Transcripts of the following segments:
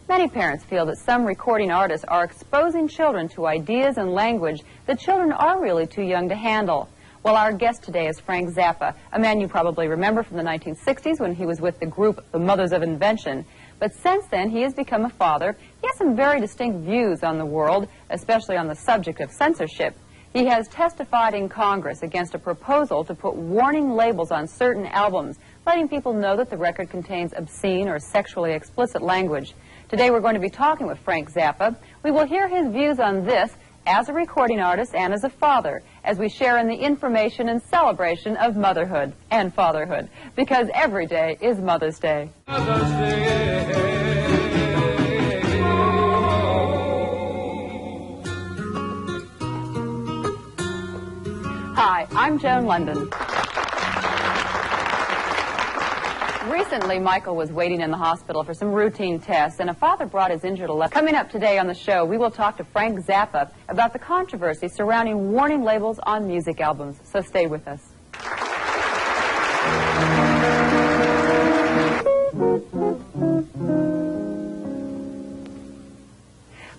Many parents feel that some recording artists are exposing children to ideas and language that children are really too young to handle. Well, our guest today is Frank Zappa, a man you probably remember from the 1960s when he was with the group The Mothers of Invention. But since then, he has become a father. He has some very distinct views on the world, especially on the subject of censorship. He has testified in Congress against a proposal to put warning labels on certain albums, letting people know that the record contains obscene or sexually explicit language. Today we're going to be talking with Frank Zappa. We will hear his views on this as a recording artist and as a father, as we share in the information and celebration of motherhood and fatherhood, because every day is Mother's Day. Mother's Day. Hi, I'm Joan London. Recently, Michael was waiting in the hospital for some routine tests, and a father brought his injured leg. Coming up today on the show, we will talk to Frank Zappa about the controversy surrounding warning labels on music albums. So stay with us.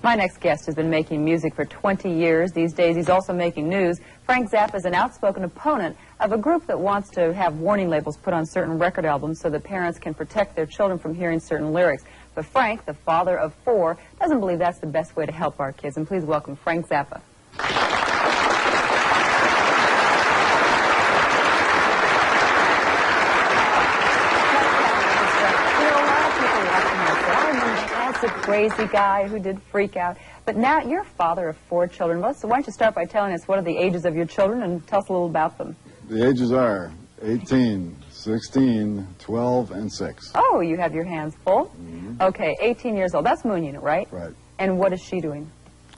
My next guest has been making music for 20 years. These days, he's also making news. Frank Zappa is an outspoken opponent of a group that wants to have warning labels put on certain record albums so that parents can protect their children from hearing certain lyrics. But Frank, the father of 4, doesn't believe that's the best way to help our kids. And please welcome Frank Zappa. A crazy guy who did freak out. But now you're a father of 4 children. So why don't you start by telling us what are the ages of your children and tell us a little about them. The ages are 18, 16, 12, and 6. Oh, you have your hands full? Mm-hmm. Okay, 18 years old. That's Moon Unit, right? Right. And what is she doing?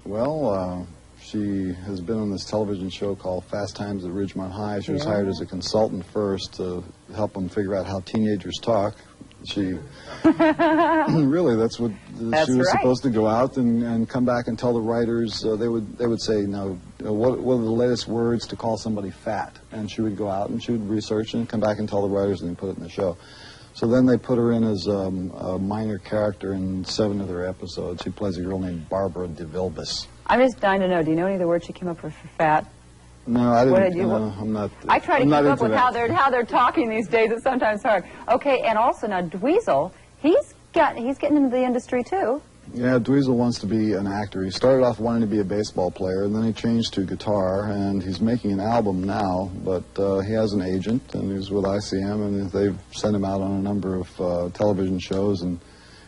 Well, she has been on this television show called Fast Times at Ridgemont High. She was hired as a consultant first to help them figure out how teenagers talk. She really, that's what she was supposed to go out and come back and tell the writers. They would say, now, what are the latest words to call somebody fat? And she would go out and she would research and come back and tell the writers and put it in the show. So then they put her in as a minor character in 7 of their episodes. She plays a girl named Barbara DeVilbiss. I'm just dying to know, do you know any of the words she came up with for fat? No, I didn't. What did you, I'm not. I try to keep up with how they're talking these days. It's sometimes hard. Okay, and also now Dweezil, he's getting into the industry too. Yeah, Dweezil wants to be an actor. He started off wanting to be a baseball player, and then he changed to guitar, and he's making an album now. But he has an agent, and he's with ICM, and they've sent him out on a number of television shows and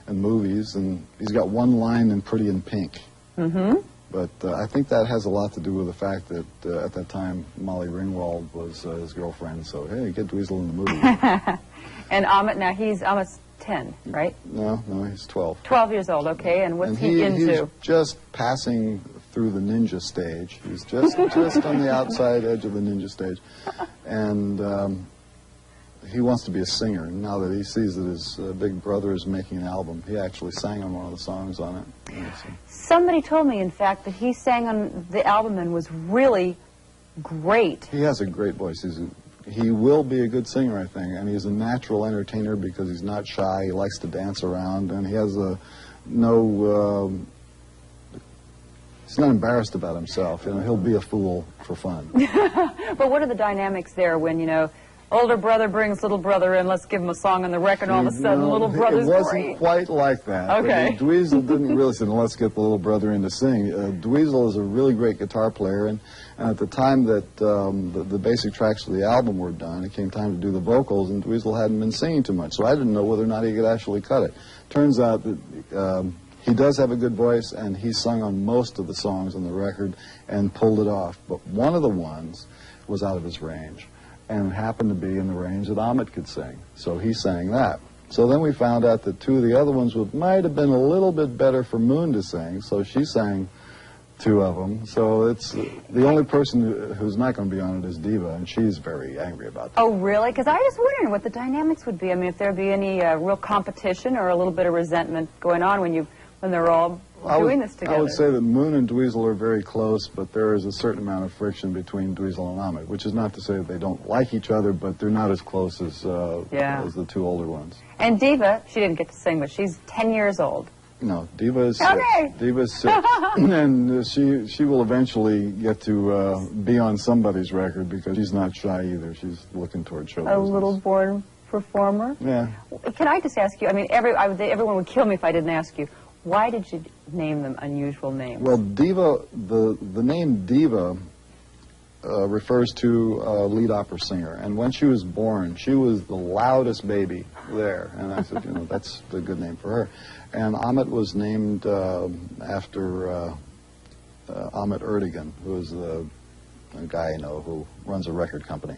movies, and he's got one line in Pretty in Pink. Mm-hmm. But I think that has a lot to do with the fact that at that time Molly Ringwald was his girlfriend. So hey, get Dweezil in the movie. And Amit, now Amit's 10, right? No, he's 12. 12 years old, okay. And what's he into? He's just passing through the ninja stage. He's just on the outside edge of the ninja stage, and he wants to be a singer. And now that he sees that his big brother is making an album, he actually sang on one of the songs on it. Somebody told me, in fact, that he sang on the album and was really great. He has a great voice. He will be a good singer, I think, and he's a natural entertainer because he's not shy. He likes to dance around, and he has he's not embarrassed about himself. You know, he'll be a fool for fun. But what are the dynamics there when, older brother brings little brother in, let's give him a song on the record, and all of a sudden little brother's great? It wasn't quite like that. Okay. Dweezil didn't really say, let's get the little brother in to sing. Dweezil is a really great guitar player, and at the time that the basic tracks of the album were done, it came time to do the vocals, and Dweezil hadn't been singing too much, so I didn't know whether or not he could actually cut it. Turns out that he does have a good voice, and he sung on most of the songs on the record and pulled it off, but one of the ones was out of his range, and happened to be in the range that Amit could sing. So he sang that. So then we found out that 2 of the other ones might have been a little bit better for Moon to sing, so she sang 2 of them. So it's the only person who's not going to be on it is Diva, and she's very angry about that. Oh, really? Because I was wondering what the dynamics would be. I mean, if there'd be any real competition or a little bit of resentment going on when they're all doing this together. I would say that Moon and Dweezil are very close, but there is a certain amount of friction between Dweezil and Amit, which is not to say that they don't like each other, but they're not as close as the 2 older ones. And Diva, she didn't get to sing, but she's 10 years old. No, Diva is 6. Okay. Diva is 6. And she will eventually get to be on somebody's record because she's not shy either. She's looking toward show business. A little born performer? Yeah. Can I just ask you, I mean, everyone would kill me if I didn't ask you, why did you name them unusual names? Well, Diva, the name Diva refers to a lead opera singer. And when she was born, she was the loudest baby there. And I said, you know, that's the good name for her. And Ahmet was named after Ahmet Erdogan, who is a guy I know who runs a record company.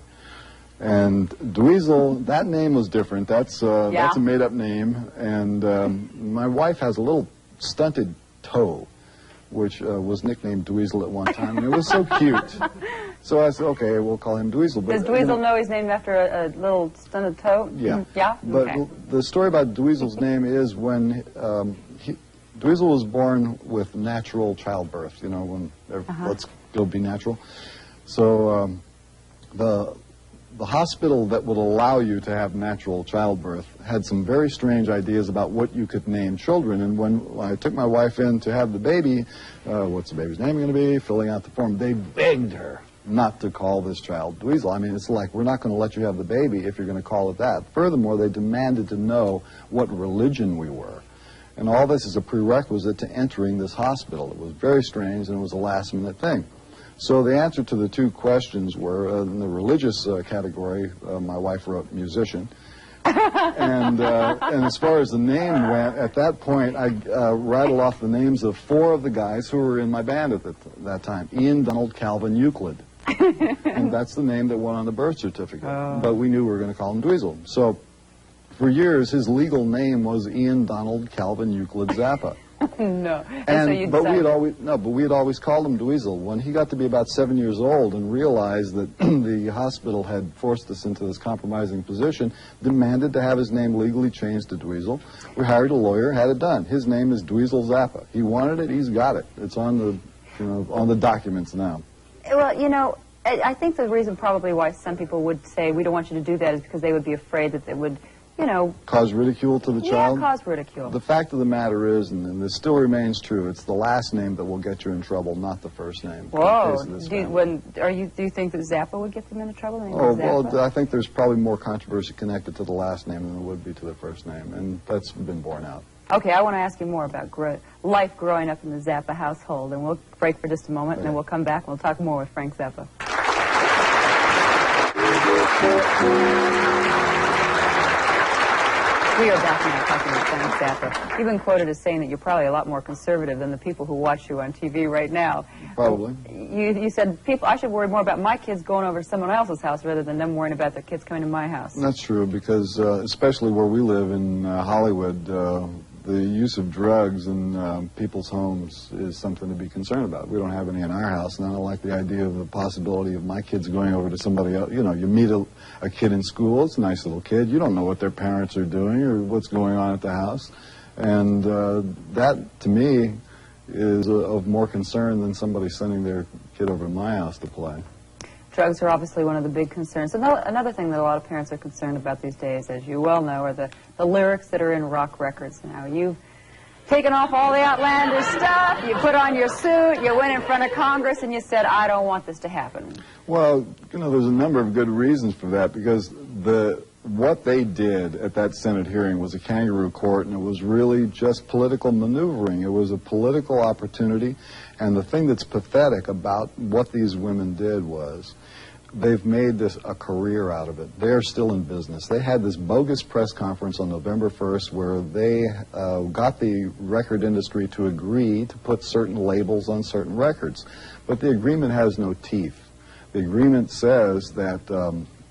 And Dweezil, that name was different. That's a made-up name. And my wife has a little stunted toe, which was nicknamed Dweezil at one time. And it was so cute. So I said, okay, we'll call him Dweezil. But, does Dweezil know he's named after a little stunted toe? Yeah. Yeah? But okay. The story about Dweezil's name is when Dweezil was born with natural childbirth, you know, when let's go be natural. So the hospital that would allow you to have natural childbirth had some very strange ideas about what you could name children. And when I took my wife in to have the baby, what's the baby's name going to be, filling out the form, they begged her not to call this child Dweezil. I mean, it's like, we're not going to let you have the baby if you're going to call it that. Furthermore, they demanded to know what religion we were. And all this is a prerequisite to entering this hospital. It was very strange, and it was a last-minute thing. So the answer to the two questions were, in the religious category, my wife wrote musician. And as far as the name went, at that point, I rattled off the names of 4 of the guys who were in my band at that time. Ian, Donald, Calvin, Euclid. And that's the name that went on the birth certificate. But we knew we were going to call him Dweezil. So for years, his legal name was Ian, Donald, Calvin, Euclid, Zappa. No. But we had always called him Dweezil. When he got to be about 7 years old and realized that the hospital had forced us into this compromising position, demanded to have his name legally changed to Dweezil. We hired a lawyer, had it done. His name is Dweezil Zappa. He wanted it, he's got it. It's on the documents now. Well, you know, I think the reason probably why some people would say we don't want you to do that is because they would be afraid that it would, you know... Cause ridicule to the child? Yeah, cause ridicule. The fact of the matter is, and this still remains true, it's the last name that will get you in trouble, not the first name. Whoa. Do you think that Zappa would get them into trouble? Well, I think there's probably more controversy connected to the last name than there would be to the first name, and that's been borne out. Okay, I want to ask you more about life growing up in the Zappa household, and we'll break for just a moment, and then we'll come back and we'll talk more with Frank Zappa. We are back now talking with Frank Zappa. You've been quoted as saying that you're probably a lot more conservative than the people who watch you on TV right now. Probably. You said, I should worry more about my kids going over to someone else's house rather than them worrying about their kids coming to my house. That's true, because especially where we live in Hollywood, the use of drugs in people's homes is something to be concerned about. We don't have any in our house, and I don't like the idea of the possibility of my kids going over to somebody else. You know, you meet a kid in school, it's a nice little kid, you don't know what their parents are doing or what's going on at the house. And that, to me, is of more concern than somebody sending their kid over to my house to play. Drugs are obviously one of the big concerns. Another thing that a lot of parents are concerned about these days, as you well know, are the lyrics that are in rock records now. You've taken off all the outlandish stuff, you put on your suit, you went in front of Congress, and you said, I don't want this to happen. Well, you know, there's a number of good reasons for that, because what they did at that Senate hearing was a kangaroo court, and it was really just political maneuvering. It was a political opportunity, and the thing that's pathetic about what these women did was they've made this a career out of it. They're still in business. They had this bogus press conference on November 1st where they got the record industry to agree to put certain labels on certain records. But the agreement has no teeth. The agreement says that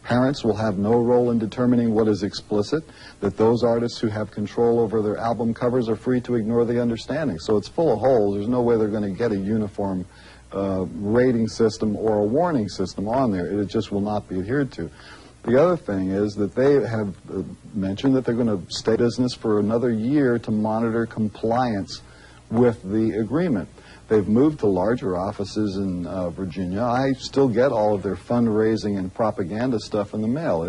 parents will have no role in determining what is explicit, that those artists who have control over their album covers are free to ignore the understanding. So it's full of holes. There's no way they're going to get a uniform rating system or a warning system on there. It just will not be adhered to. The other thing is that they have mentioned that they're going to stay in business for another year to monitor compliance with the agreement. They've moved to larger offices in Virginia. I still get all of their fundraising and propaganda stuff in the mail.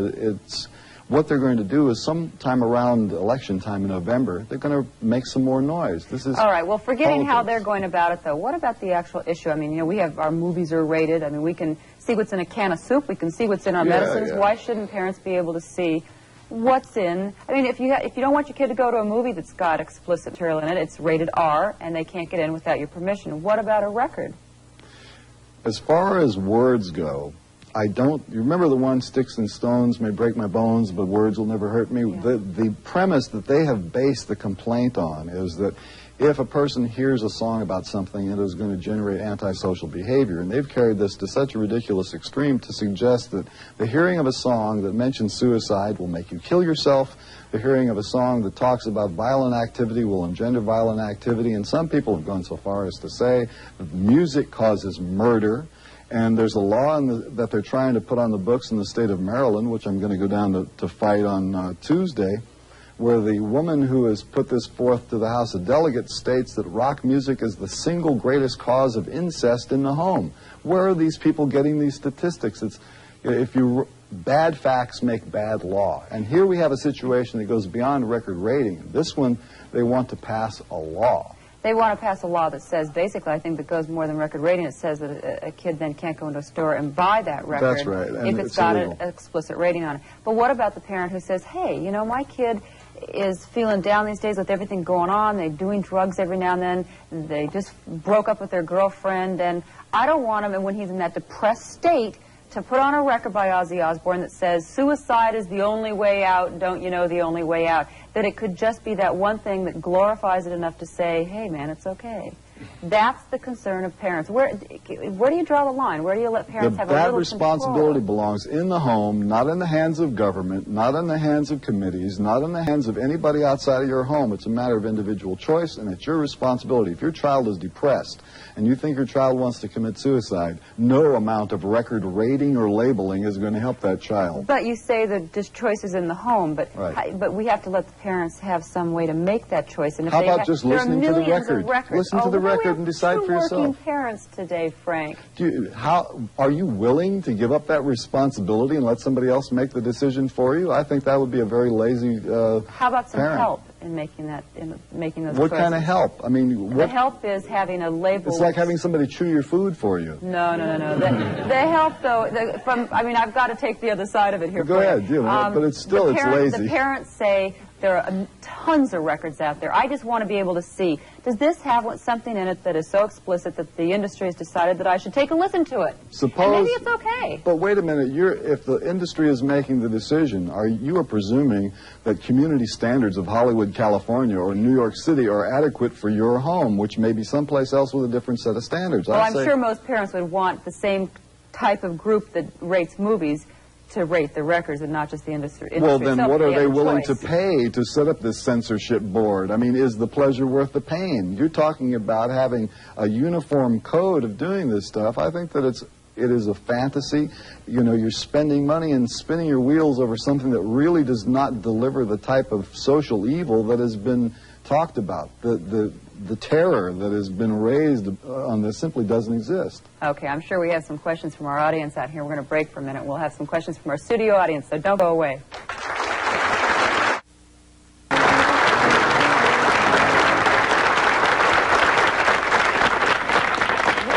what they're going to do is sometime around election time in November, they're going to make some more noise. This is all right. Well, forgetting politics. how they're going about it, though, what about the actual issue? I mean, you know, we have our movies are rated. I mean, we can see what's in a can of soup. We can see what's in our medicines. Yeah. Why shouldn't parents be able to see what's in? I mean, if you don't want your kid to go to a movie that's got explicit material in it, it's rated R, and they can't get in without your permission. What about a record? As far as words go, you remember the one, sticks and stones may break my bones, but words will never hurt me? Yeah. The premise that they have based the complaint on is that if a person hears a song about something, it is going to generate antisocial behavior. And they've carried this to such a ridiculous extreme to suggest that the hearing of a song that mentions suicide will make you kill yourself. The hearing of a song that talks about violent activity will engender violent activity. And some people have gone so far as to say that music causes murder. And there's a law that they're trying to put on the books in the state of Maryland, which I'm going to go down to fight on Tuesday, where the woman who has put this forth to the House of Delegates states that rock music is the single greatest cause of incest in the home. Where are these people getting these statistics? Bad facts make bad law. And here we have a situation that goes beyond record rating. This one, they want to pass a law. They want to pass a law that says, basically, I think that goes more than record rating. It says that a kid then can't go into a store and buy that record. That's right. If it's got an explicit rating on it. But what about the parent who says, hey, you know, my kid is feeling down these days with everything going on. They're doing drugs every now and then. They just broke up with their girlfriend. And I don't want him, and when he's in that depressed state, to put on a record by Ozzy Osbourne that says, suicide is the only way out, don't you know the only way out? That it could just be that one thing that glorifies it enough to say, hey, man, it's okay. That's the concern of parents. Where do you draw the line? Where do you let parents have a little That responsibility belongs in the home, not in the hands of government, not in the hands of committees, not in the hands of anybody outside of your home. It's a matter of individual choice, and it's your responsibility. If your child is depressed and you think your child wants to commit suicide, no amount of record rating or labeling is going to help that child. But you say that this choice is in the home, but right. But we have to let the parents have some way to make that choice. And if how about just listening to the record? Records. Listen to the record and decide for yourself. Working parents today, Frank. Are you willing to give up that responsibility and let somebody else make the decision for you? I think that would be a very lazy How about some parent. help in making that, in making those What choices? kind of help? I mean, The help is having a label. It's like having somebody chew your food for you. No. The help, though, I mean, I've got to take the other side of it here. Go ahead, but it's still, it's lazy. The parents say there are tons of records out there. I just want to be able to see, does this have something in it that is so explicit that the industry has decided that I should take a listen to it? And maybe it's okay. But wait a minute, if the industry is making the decision, you are presuming that community standards of Hollywood, California, or New York City are adequate for your home, which may be someplace else with a different set of standards. Well, I'm sure most parents would want the same type of group that rates movies to rate the records and not just the industry. Well, then so what are they willing choice. to pay to set up this censorship board? I mean, is the pleasure worth the pain? You're talking about having a uniform code of doing this stuff. I think that it is a fantasy. You know, you're spending money and spinning your wheels over something that really does not deliver the type of social evil that has been talked about. The terror that has been raised on this simply doesn't exist. Okay, I'm sure we have some questions from our audience out here. We're going to break for a minute. We'll have some questions from our studio audience, so don't go away. We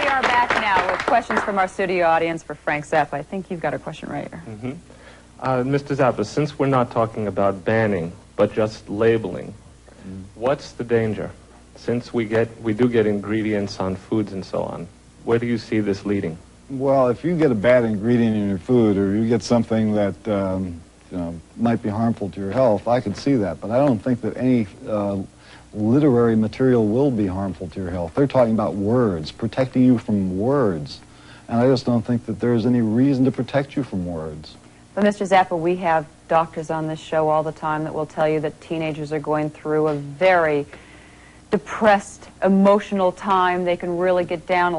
are back now with questions from our studio audience for Frank Zappa. I think you've got a question right here. Mr. Zappa, since we're not talking about banning, but just labeling, what's the danger? Since we do get ingredients on foods and so on, where do you see this leading? Well, if you get a bad ingredient in your food, or you get something that might be harmful to your health, I could see that. But I don't think that any literary material will be harmful to your health. They're talking about words, protecting you from words, and I just don't think that there's any reason to protect you from words. But Mr. Zappa, we have doctors on this show all the time that will tell you that teenagers are going through a very depressed, emotional time. They can really get down.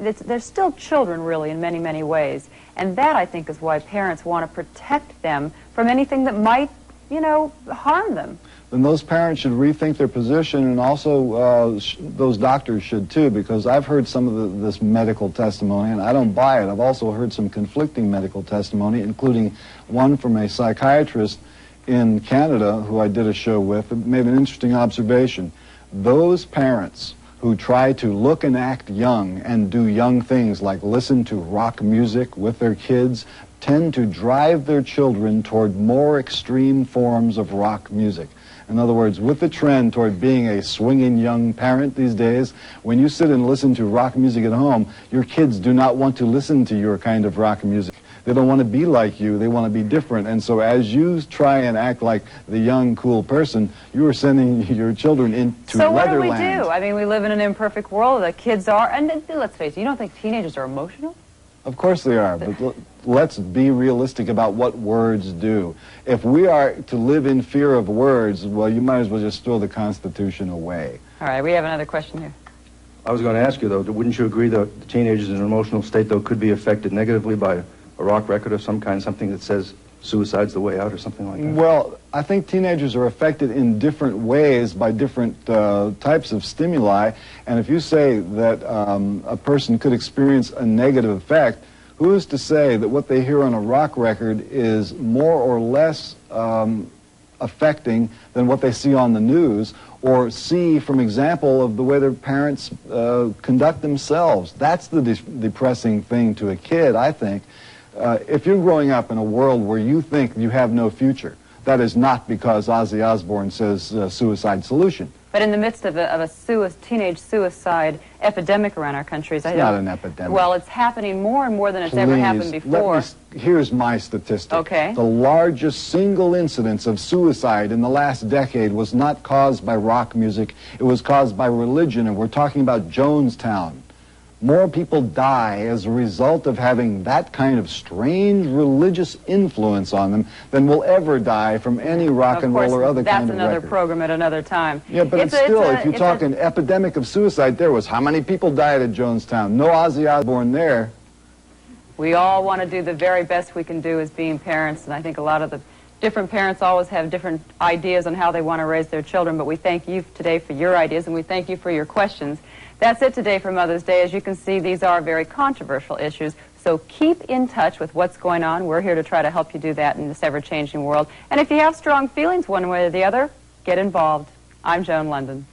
They're still children, really, in many, many ways. And that, I think, is why parents want to protect them from anything that might, harm them. Then those parents should rethink their position, and also those doctors should too, because I've heard some of this medical testimony, and I don't buy it. I've also heard some conflicting medical testimony, including one from a psychiatrist in Canada, who I did a show with, made an interesting observation. Those parents who try to look and act young and do young things like listen to rock music with their kids tend to drive their children toward more extreme forms of rock music. In other words, with the trend toward being a swinging young parent these days, when you sit and listen to rock music at home, your kids do not want to listen to your kind of rock music. They don't want to be like you. They want to be different. And so as you try and act like the young, cool person, you are sending your children into So what do we Leatherland. do? I mean, we live in an imperfect world. The kids are, and let's face it, you don't think teenagers are emotional? Of course they are, but let's be realistic about what words do. If we are to live in fear of words, well, you might as well just throw the Constitution away. All right, we have another question here. I was going to ask you, though, wouldn't you agree that the teenagers in an emotional state, though, could be affected negatively by a rock record of some kind, something that says suicide's the way out or something like that? Well, I think teenagers are affected in different ways by different types of stimuli, and if you say that a person could experience a negative effect, who is to say that what they hear on a rock record is more or less affecting than what they see on the news or see from example of the way their parents conduct themselves? That's the depressing thing to a kid, I think. If you're growing up in a world where you think you have no future, that is not because Ozzy Osbourne says suicide solution. But in the midst of a teenage suicide epidemic around our country, It's not an epidemic. Well, it's happening more and more than it's ever happened before. Here's my statistic. Okay. The largest single incidence of suicide in the last decade was not caused by rock music. It was caused by religion, and we're talking about Jonestown. More people die as a result of having that kind of strange religious influence on them than will ever die from any rock and roll or other kind of That's another record. program at another time. Yeah, but if you talk an epidemic of suicide, there was how many people died at Jonestown? No Ozzy Osbourne there. We all want to do the very best we can do as being parents, and I think a lot of the different parents always have different ideas on how they want to raise their children, but we thank you today for your ideas, and we thank you for your questions. That's it today for Mother's Day. As you can see, these are very controversial issues, so keep in touch with what's going on. We're here to try to help you do that in this ever-changing world. And if you have strong feelings one way or the other, get involved. I'm Joan London.